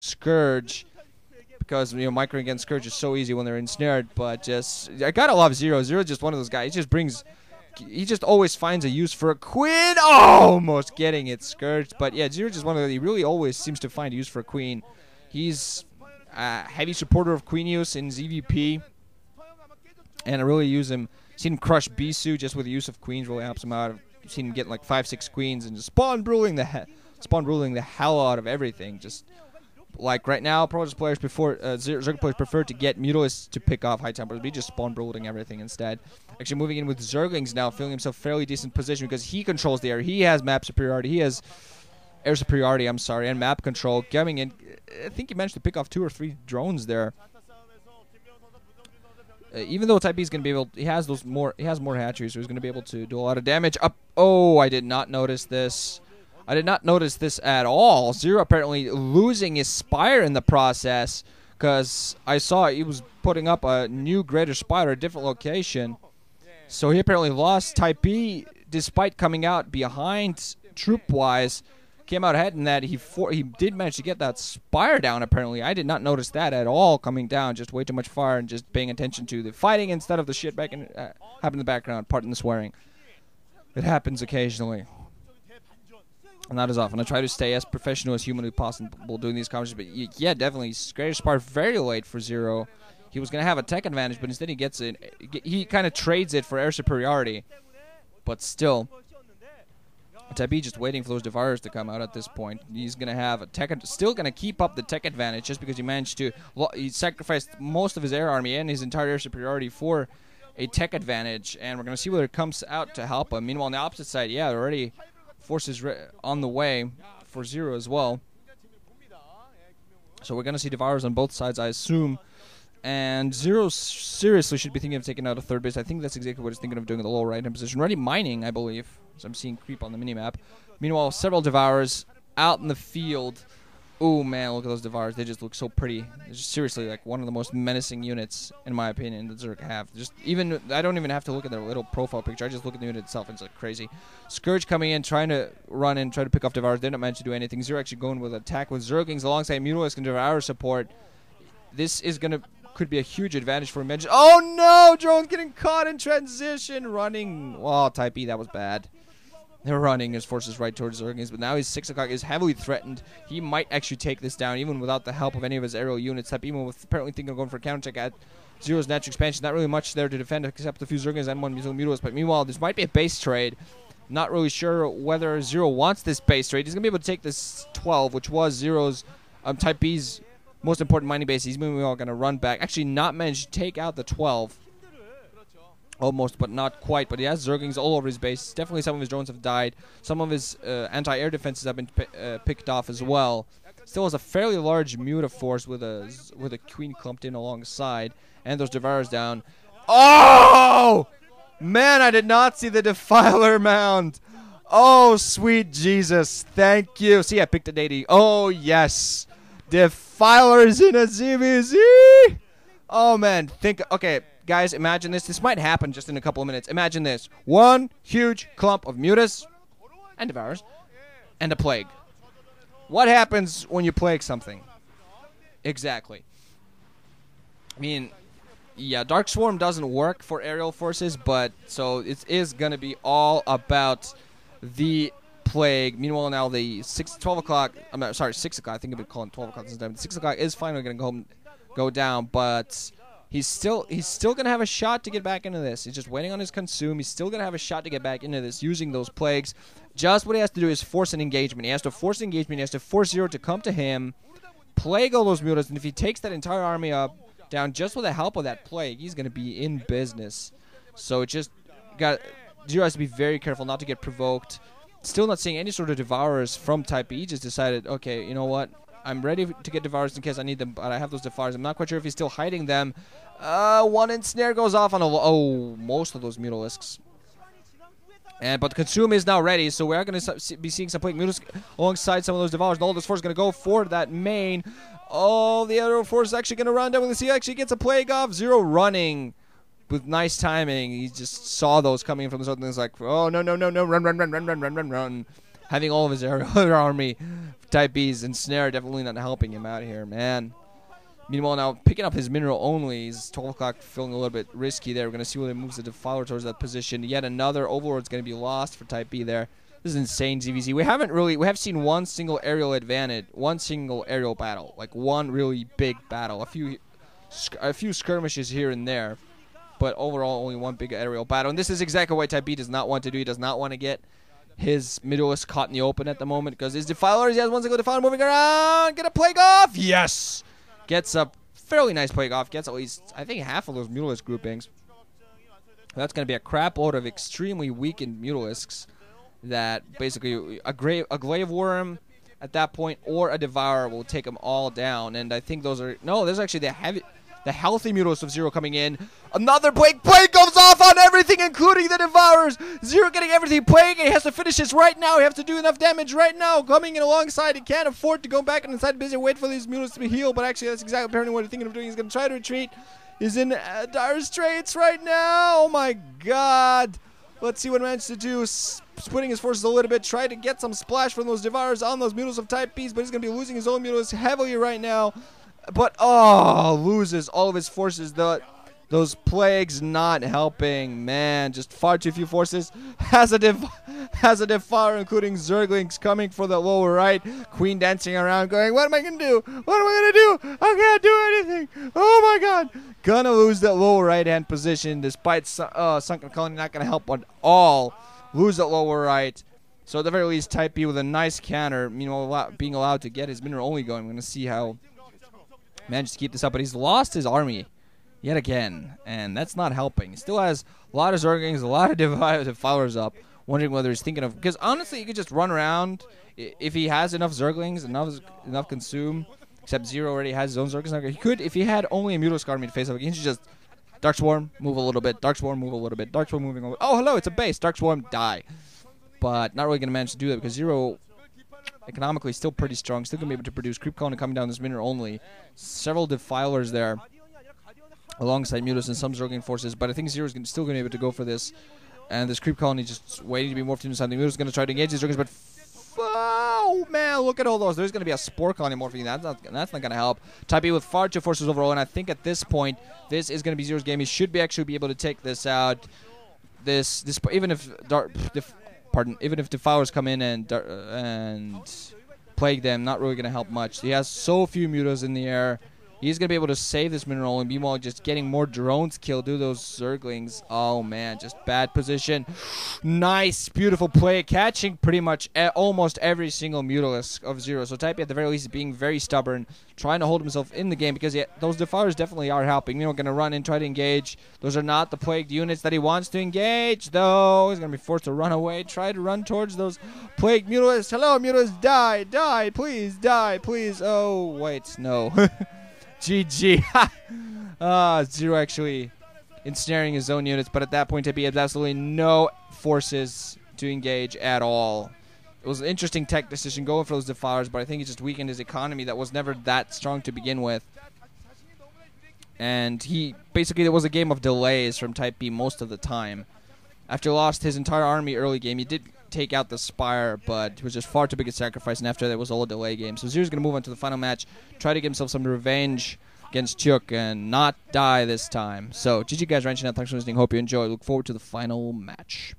Scourge, because microing against Scourge is so easy when they're ensnared. But just I gotta love Zero. Zero just one of those guys. He just always finds a use for a queen. Oh, almost getting it scourged. But yeah, Zero just one of the, he really always seems to find a use for a queen. He's a heavy supporter of queen use in ZVP, and I really use him. Seen him crush Bisu just with the use of queens. Really helps him out. I've seen him get like 5-6 queens and just spawn ruling the hell out of everything. Just like right now, Protoss players Zerg players prefer to get Mutalisks to pick off high temperatures, but he just spawn ruling everything instead. Actually moving in with Zerglings now, feeling himself fairly decent position because he controls the air. He has map superiority. He has air superiority, I'm sorry, and map control. Coming in, I think he managed to pick off 2 or 3 drones there. Even though Type B is going to be able, he has more hatcheries, so he's going to be able to do a lot of damage. Oh, I did not notice this. I did not notice this at all. Zero apparently losing his Spire in the process, because I saw he was putting up a new greater Spire at a different location. So he apparently lost. Type B, despite coming out behind troop-wise, came out ahead in that he did manage to get that Spire down apparently. I did not notice that at all coming down. Just way too much fire and just paying attention to the fighting instead of the shit back in happened in the background. Pardon the swearing. It happens occasionally. Not as often. I try to stay as professional as humanly possible doing these conversations, but yeah, definitely. Greater Spire very late for Zero. He was going to have a tech advantage, but instead he gets it. He kind of trades it for air superiority. But still, Type B just waiting for those Devourers to come out at this point. He's going to have a tech, still going to keep up the tech advantage just because he managed to, he sacrificed most of his air army and his entire air superiority for a tech advantage. And we're going to see whether it comes out to help him. Meanwhile, on the opposite side, yeah, already forces on the way for Zero as well. So we're going to see Devourers on both sides, I assume. And Zero seriously should be thinking of taking out a third base. I think that's exactly what he's thinking of doing in the lower right-hand position. Already mining, I believe. So I'm seeing creep on the minimap. Meanwhile, several Devourers out in the field. Oh, man, look at those Devourers. They just look so pretty. They're just seriously like one of the most menacing units, in my opinion, that Zerg have. Just even, I don't even have to look at their little profile picture. I just look at the unit itself, and it's like crazy. Scourge coming in, trying to run in, try to pick off Devourers. They don't manage to do anything. Zero actually going with attack with Zerglings alongside Mutalisk and Devourer support. This is going to, could be a huge advantage for him. Oh, no! Drone's getting caught in transition, running. Oh, Type E, that was bad. They're running his forces right towards Zerglings, but now he's 6 o'clock, is heavily threatened. He might actually take this down, even without the help of any of his aerial units. Type even with apparently thinking of going for a counter-check at Zero's natural expansion. Not really much there to defend except a few Zerglings and one Mutalisk. But meanwhile, this might be a base trade. Not really sure whether Zero wants this base trade. He's going to be able to take this 12, which was Zero's, Type B's most important mining base. He's meanwhile going to run back. Actually, not managed to take out the 12. Almost, but not quite. But he has Zerglings all over his base. Definitely some of his drones have died. Some of his anti-air defenses have been picked off as well. Still has a fairly large Muta force with a queen clumped in alongside. And those Devourers down. Oh! Man, I did not see the Defiler mound. Oh, sweet Jesus. Thank you. See, I picked a 80. Oh, yes. Defilers in a ZVZ. Oh, man. Okay. Guys, imagine this. This might happen just in a couple of minutes. Imagine this. One huge clump of Mutas and Devourers and a plague. What happens when you plague something? Exactly. I mean, yeah, Dark Swarm doesn't work for aerial forces, but so it is going to be all about the plague. Meanwhile, now the 12 o'clock, I'm sorry, 6 o'clock. I think I've been calling 12 o'clock this time. 6 o'clock is finally going to go down, but he's still going to have a shot to get back into this. He's just waiting on his consume. He's still going to have a shot to get back into this using those plagues. Just what he has to do is force an engagement. He has to force engagement. He has to force Zero to come to him, plague all those mutas, and if he takes that entire army up, down just with the help of that plague, he's going to be in business. So it just Zero has to be very careful not to get provoked. Still not seeing any sort of Devourers from Type B. He just decided, okay, you know what? I'm ready to get Devourers in case I need them, but I have those Devourers. I'm not quite sure if he's still hiding them. One ensnare goes off on most of those Mutalisks. But the consume is now ready, so we are going to be seeing some plague Mutalisks alongside some of those Devourers. And all those forces going to go for that main. Oh, the other force is actually going to run down when he actually gets a plague off. Zero running with nice timing. He just saw those coming from the south and was like, oh, no, run. Having all of his aerial army type Bs and snare definitely not helping him out here, man. Meanwhile, now picking up his mineral only. He's 12 o'clock, feeling a little bit risky there. We're going to see whether he moves the Defiler towards that position. Yet another Overlord's going to be lost for type B there. This is insane, ZVZ. We have seen one single aerial advantage, one single aerial battle, like one really big battle. A few skirmishes here and there, but overall only one big aerial battle. And this is exactly what type B does not want to do. He does not want to get his Middleist caught in the open at the moment because his Defilers, he has one single Defiler moving around. Get a plague off. Yes. Gets a fairly nice plague off. Gets at least, I think, half of those Mutalisk groupings. That's going to be a crap load of extremely weakened Mutalisks. That basically a Glaive Worm at that point or a Devourer will take them all down. And I think those are... No, there's actually the healthy Mutalisk of Zero coming in. Another Plague goes off on everything, including the Devourers. Zero getting everything plague. He has to finish this right now. He has to do enough damage right now. Coming in alongside. He can't afford to go back inside busy wait for these Mutalisks to be healed. But actually, that's exactly apparently what he's thinking of doing. He's going to try to retreat. He's in dire straits right now. Oh my god. Let's see what he manages to do. Splitting his forces a little bit. Try to get some splash from those Devourers on those Mutalisks of type Bs. But he's going to be losing his own Mutalisks heavily right now. But, oh, loses all of his forces. Those plagues not helping. Man, just far too few forces. Has a Defiler, including Zerglings, coming for the lower right. Queen dancing around, going, what am I going to do? What am I going to do? I can't do anything. Oh, my God. Gonna lose that lower right-hand position, despite Sunken Colony not going to help at all. Lose that lower right. So, at the very least, Type B with a nice counter, meanwhile, being allowed to get his mineral only going. We're going to see how managed to keep this up, but he's lost his army yet again, and that's not helping. He still has a lot of Zerglings, a lot of Defilers up, wondering whether he's thinking of... Because honestly, he could just run around if he has enough Zerglings, enough consume, except Zero already has his own Zerglings. He could, if he had only a Mutalisk army to face up against, he should just Dark Swarm, move a little bit, Dark Swarm, move a little bit, Dark Swarm moving over. Oh, hello, it's a base. Dark Swarm, die. But not really going to manage to do that because Zero... economically still pretty strong, still gonna be able to produce Creep Colony coming down this mineral only. Several Defilers there alongside Mutas and some Zergling forces, but I think Zero's still gonna be able to go for this. And this Creep Colony just waiting to be morphed into something. Muta's gonna try to engage these Zerglings, but oh man, look at all those. There's gonna be a Spore Colony morphing. That's not gonna help. Type B with far too forces overall, and I think at this point this is gonna be Zero's game. He should actually be able to take this out. Even if even if Defilers come in and plague them, not really going to help much. He has so few Mutas in the air. He's going to be able to save this mineral, and meanwhile just getting more drones killed due to those Zerglings. Oh, man, just bad position. Nice, beautiful play, catching pretty much almost every single Mutalisk of Zero. So Type A, at the very least, is being very stubborn, trying to hold himself in the game, because those Defilers definitely are helping. Going to run and try to engage. Those are not the plagued units that he wants to engage, though. He's going to be forced to run away, try to run towards those plagued Mutalisks. Hello, Mutalisks, die, please, die, please. Oh, wait, no. GG. Zero actually ensnaring his own units, but at that point, he has absolutely no forces to engage at all. It was an interesting tech decision going for those Defilers, but I think he just weakened his economy that was never that strong to begin with. And there was a game of delays from Type B most of the time. After he lost his entire army early game, he did take out the Spire, but it was just far too big a sacrifice, and after that it was all a delay game. So Zero's going to move on to the final match, try to give himself some revenge against Chuk, and not die this time. So, GG guys, ranching out, thanks for listening, hope you enjoyed, look forward to the final match.